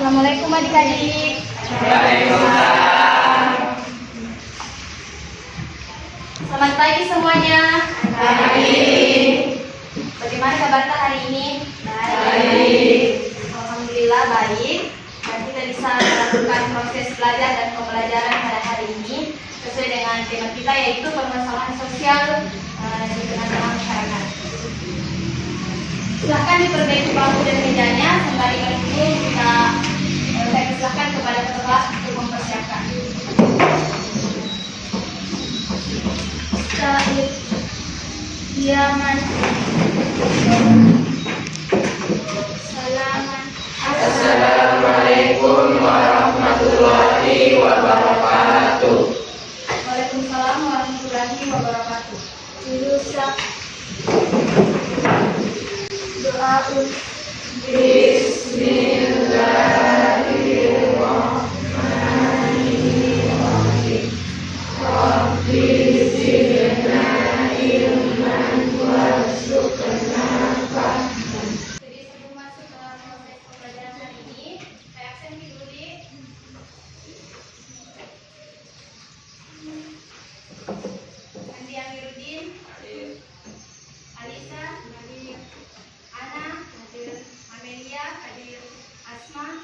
Assalamualaikum adik-adik. Waalaikumsalam. Selamat pagi semuanya. Pagi. Bagaimana kabar hari ini? Baik. Alhamdulillah baik. Dan kita bisa melakukan proses belajar dan pembelajaran pada hari ini sesuai dengan tema kita, yaitu permasalahan sosial di tengah-tengah masyarakat. Silakan diperbaiki bangku dan mejanya. Sembari menunggu saya silakan kepada ketua kelas untuk mempersiapkan. Diaman. Salaman. Assalamualaikum warahmatullahi wabarakatuh. Waalaikumsalam warahmatullahi wabarakatuh. Ilusak. Doaun. Bismillahirrahmanirrahim. Rabbi zidna ilman warzuqna fahman. Jadi sebelum masuk ke proses pembelajaran hari ini, saya absen dulu di Andi Amiruddin, Alisa, hadir. Ana, hadir. Amelia, hadir. Asma,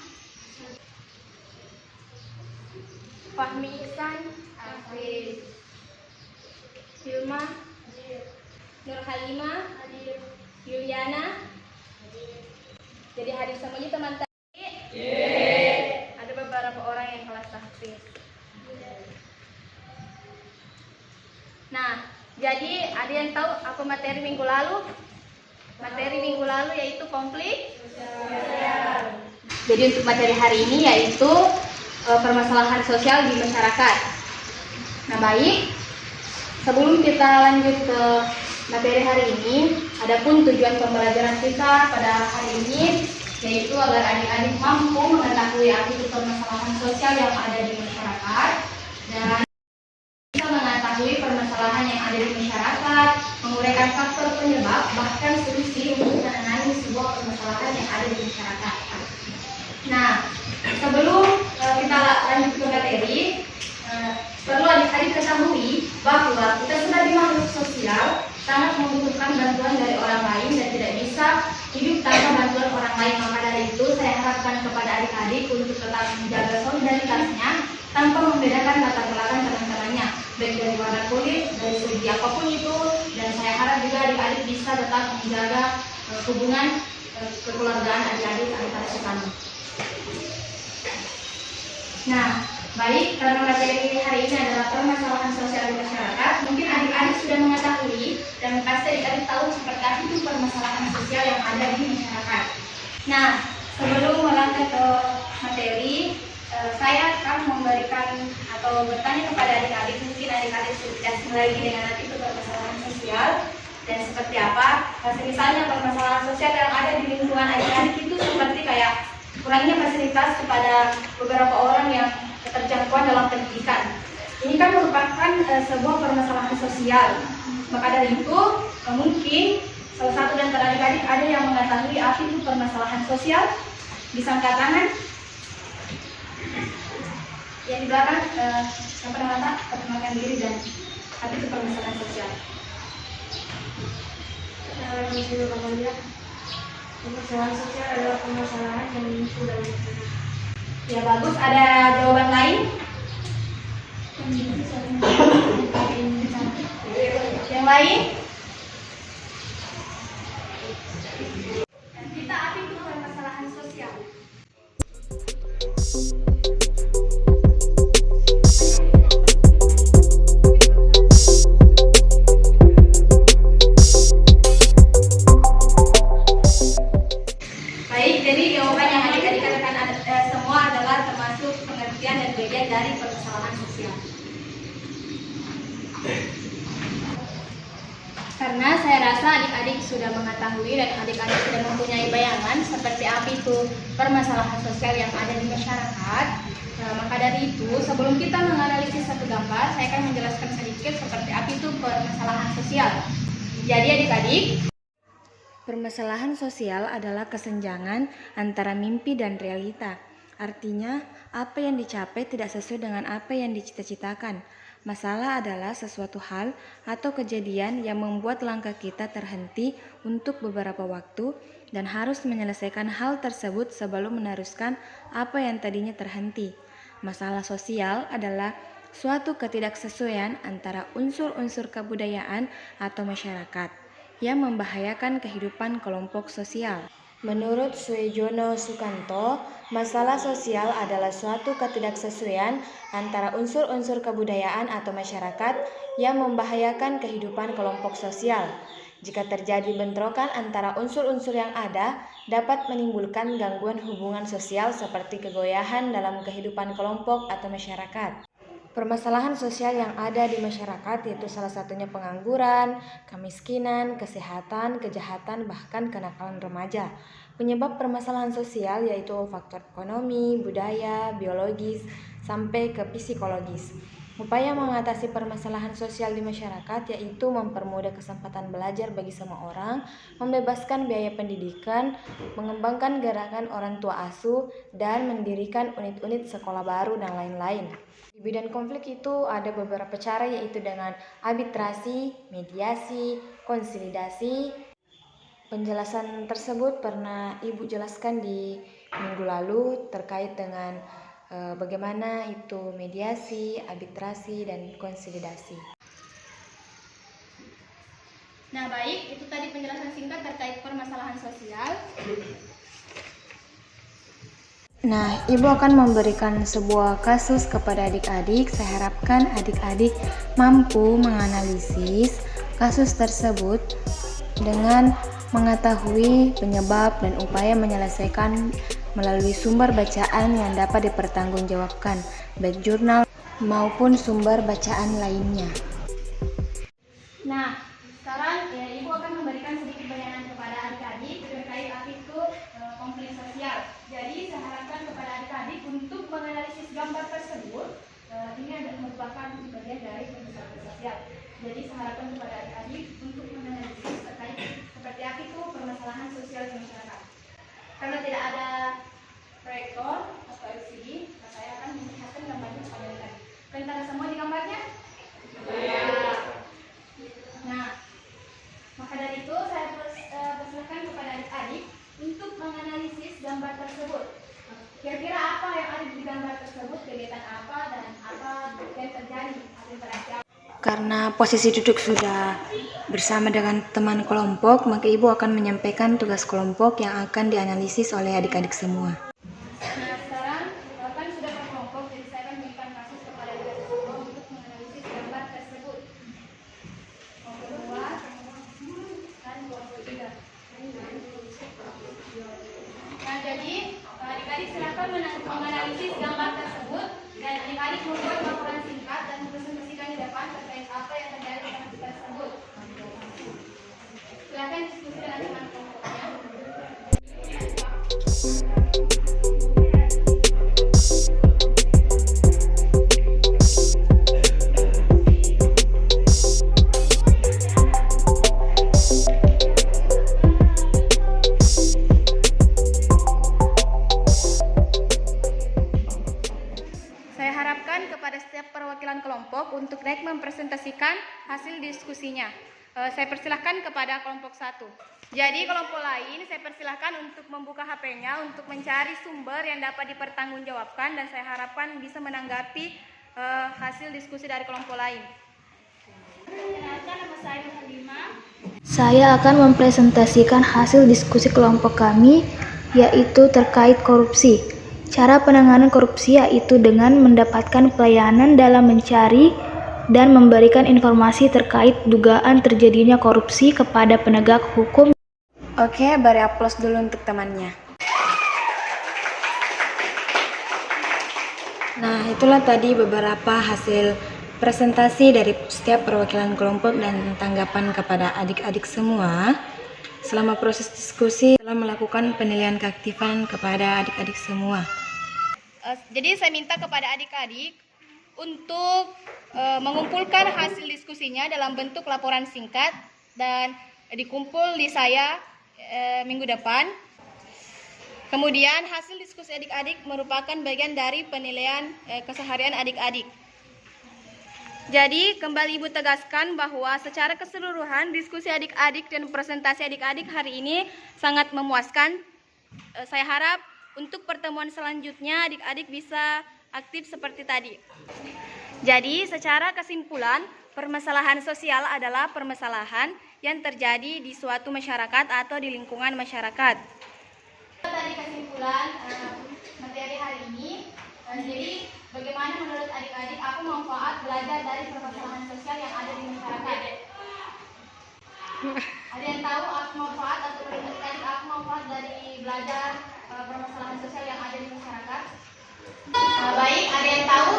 Fahmi Ihsan, hadir. Hilma, hadir. Nur Halimah, hadir. Yuliana, hadir. Jadi hadir semuanya teman-teman. Ada beberapa orang yang kelas tahfiz. Nah, jadi ada yang tahu apa materi minggu lalu? Materi minggu lalu yaitu konflik sosial. Jadi untuk materi hari ini yaitu permasalahan sosial di masyarakat. Nah, baik. Sebelum kita lanjut ke materi hari ini, adapun tujuan pembelajaran kita pada hari ini yaitu agar adik-adik mampu mengetahui arti permasalahan sosial yang ada di masyarakat dan bisa mengetahui permasalahan yang ada di masyarakat, menguraikan faktor penyebab, bahkan solusi untuk menangani sebuah permasalahan yang ada di masyarakat. Nah, sebelum kita lanjut ke materi, perlu adik-adik ketahui bahwa kita sebagai makhluk sosial sangat membutuhkan bantuan dari orang lain dan tidak bisa hidup tanpa bantuan orang lain. Maka dari itu saya harapkan kepada adik-adik untuk tetap menjaga solidaritasnya tanpa membedakan latar belakang teman-temannya, baik dari warna kulit, dari segi apapun itu. Dan saya harap juga adik-adik bisa tetap menjaga hubungan kekeluargaan adik-adik antara sesama. Nah, baik, karena materi hari ini adalah permasalahan sosial di masyarakat, mungkin adik-adik sudah mengetahui dan pasti adik-adik tahu seperti apa itu permasalahan sosial yang ada di masyarakat. Nah, sebelum melangkah ke materi, saya akan memberikan atau bertanya kepada adik-adik, mungkin adik-adik sudah asing lagi dengan arti itu permasalahan sosial dan seperti apa. Misalnya permasalahan sosial yang ada di lingkungan adik-adik itu seperti kayak kurangnya fasilitas kepada beberapa orang yang keterjangkauan dalam pendidikan. Ini kan merupakan sebuah permasalahan sosial. Maka dari itu mungkin salah satu dan adik-adik ada yang mengetahui apa itu permasalahan sosial. Bisa angkat tangan. Yang di belakang yang pertama perkenalkan diri dan apa itu permasalahan sosial. Permasalahan sosial adalah permasalahan yang muncul dalam masyarakat. Ya, bagus. Ada jawaban lain? Yang lain? Dan kita apa itu permasalahan sosial? Baik, jadi jawaban yang adik-adik katakan semua adalah termasuk pengertian dan bagian dari permasalahan sosial. Karena saya rasa adik-adik sudah mengetahui dan adik-adik sudah mempunyai bayangan seperti apa itu permasalahan sosial yang ada di masyarakat. Nah, maka dari itu, sebelum kita menganalisis satu gambar, saya akan menjelaskan sedikit seperti apa itu permasalahan sosial. Jadi adik-adik, Permasalahan sosial adalah kesenjangan antara mimpi dan realita. Artinya, apa yang dicapai tidak sesuai dengan apa yang dicita-citakan. Masalah adalah sesuatu hal atau kejadian yang membuat langkah kita terhenti untuk beberapa waktu dan harus menyelesaikan hal tersebut sebelum meneruskan apa yang tadinya terhenti. Masalah sosial adalah suatu ketidaksesuaian antara unsur-unsur kebudayaan atau masyarakat yang membahayakan kehidupan kelompok sosial. Menurut Suejono Sukanto, masalah sosial adalah suatu ketidaksesuaian antara unsur-unsur kebudayaan atau masyarakat yang membahayakan kehidupan kelompok sosial. Jika terjadi bentrokan antara unsur-unsur yang ada, dapat menimbulkan gangguan hubungan sosial seperti kegoyahan dalam kehidupan kelompok atau masyarakat. Permasalahan sosial yang ada di masyarakat yaitu salah satunya pengangguran, kemiskinan, kesehatan, kejahatan, bahkan kenakalan remaja. Penyebab permasalahan sosial yaitu faktor ekonomi, budaya, biologis, sampai ke psikologis. Upaya mengatasi permasalahan sosial di masyarakat yaitu mempermudah kesempatan belajar bagi semua orang, membebaskan biaya pendidikan, mengembangkan gerakan orang tua asuh, dan mendirikan unit-unit sekolah baru dan lain-lain. Di bidang konflik itu ada beberapa cara yaitu dengan arbitrasi, mediasi, konsolidasi. Penjelasan tersebut pernah Ibu jelaskan di minggu lalu terkait dengan bagaimana itu mediasi, arbitrasi, dan konsolidasi. Nah, baik, itu tadi penjelasan singkat terkait permasalahan sosial. Nah, Ibu akan memberikan sebuah kasus kepada adik-adik. Saya harapkan adik-adik mampu menganalisis kasus tersebut dengan mengetahui penyebab dan upaya menyelesaikan melalui sumber bacaan yang dapat dipertanggungjawabkan, baik jurnal maupun sumber bacaan lainnya. Nah, sekarang Ibu akan memberikan sedikit bayangan kepada adik-adik terkait apa itu konflik sosial. Jadi, saya harapkan kepada adik-adik untuk menganalisis gambar tersebut. Ini adalah merupakan bagian dari konflik sosial. Jadi, saya harapkan kepada adik-adik untuk menganalisis terkait seperti apa itu permasalahan sosial di masyarakat. Karena tidak ada proyektor atau LCD, saya akan memperlihatkan gambarnya kepada adik-adik. Kalian semua di gambarnya? Ya. Nah, maka dari itu saya persilakan kepada adik-adik untuk menganalisis gambar tersebut. Kira-kira apa yang ada di gambar tersebut, kegiatan apa dan apa yang terjadi, interaksi apa? Karena posisi duduk sudah bersama dengan teman kelompok, maka Ibu akan menyampaikan tugas kelompok yang akan dianalisis oleh adik-adik semua. Nah, sekarang kan sudah berkelompok, jadi saya akan memberikan kasus kepada adik-adik semua untuk menganalisis gambar tersebut. Kelompok 2 dan kelompok 3. Nah, jadi adik-adik silakan menganalisis gambar tersebut dan adik-adik membuat laporan singkat dan mempresentasikan di depan terkait apa yang terjadi di kasus tersebut. Silakan diskusi dengan teman kelompoknya. Saya harapkan kepada setiap perwakilan kelompok untuk naik mempresentasikan hasil diskusinya. Saya persilahkan kepada kelompok 1. Jadi kelompok lain saya persilahkan untuk membuka HP-nya untuk mencari sumber yang dapat dipertanggungjawabkan dan saya harapkan bisa menanggapi hasil diskusi dari kelompok lain. Perkenalkan, nama saya Halima. Saya akan mempresentasikan hasil diskusi kelompok kami, yaitu terkait korupsi. Cara penanganan korupsi yaitu dengan mendapatkan pelayanan dalam mencari dan memberikan informasi terkait dugaan terjadinya korupsi kepada penegak hukum. Oke, beri aplaus dulu untuk temannya. Nah, itulah tadi beberapa hasil presentasi dari setiap perwakilan kelompok dan tanggapan kepada adik-adik semua. Selama proses diskusi telah melakukan penilaian keaktifan kepada adik-adik semua. Jadi saya minta kepada adik-adik untuk mengumpulkan hasil diskusinya dalam bentuk laporan singkat dan dikumpul di saya minggu depan. Kemudian hasil diskusi adik-adik merupakan bagian dari penilaian keseharian adik-adik. Jadi kembali Ibu tegaskan bahwa secara keseluruhan diskusi adik-adik dan presentasi adik-adik hari ini sangat memuaskan. Saya harap untuk pertemuan selanjutnya adik-adik bisa aktif seperti tadi. Jadi secara kesimpulan, permasalahan sosial adalah permasalahan yang terjadi di suatu masyarakat atau di lingkungan masyarakat. Tadi kesimpulan materi hari ini. Jadi bagaimana menurut adik-adik aku manfaat belajar dari permasalahan sosial yang ada di masyarakat? Ada yang tahu aku manfaat atau adik-adik aku manfaat dari belajar permasalahan sosial yang ada di masyarakat? Baik, ada yang tahu?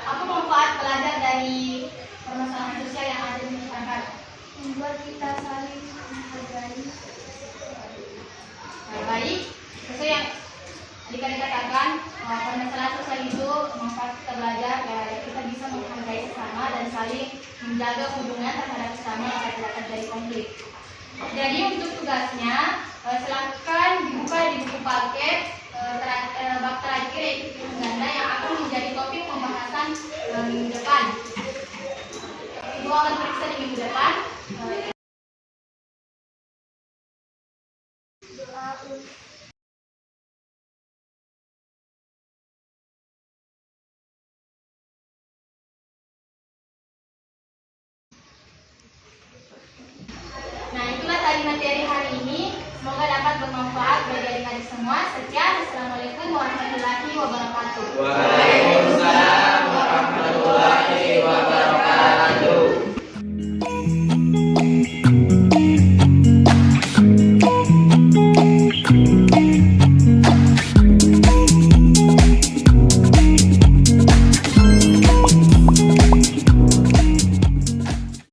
Aku manfaat belajar dari permasalahan sosial yang ada di masyarakat. Membuat kita saling menghargai. Baik, sesuai yang adik-adik katakan, permasalahan sosial itu manfaat kita belajar ya kita bisa menghargai sesama dan saling menjaga hubungan terhadap sesama agar tidak terjadi konflik. Jadi untuk tugasnya silakan dibuka di buku paket bab terakhir yaitu hitung ganda yang akan menjadi topik pembahasan minggu depan. Ibu akan periksa di minggu depan. Nah, itulah tadi materi hari ini. Semoga dapat bermanfaat bagi adik-adik semua. Sekian. Assalamualaikum warahmatullahi wabarakatuh.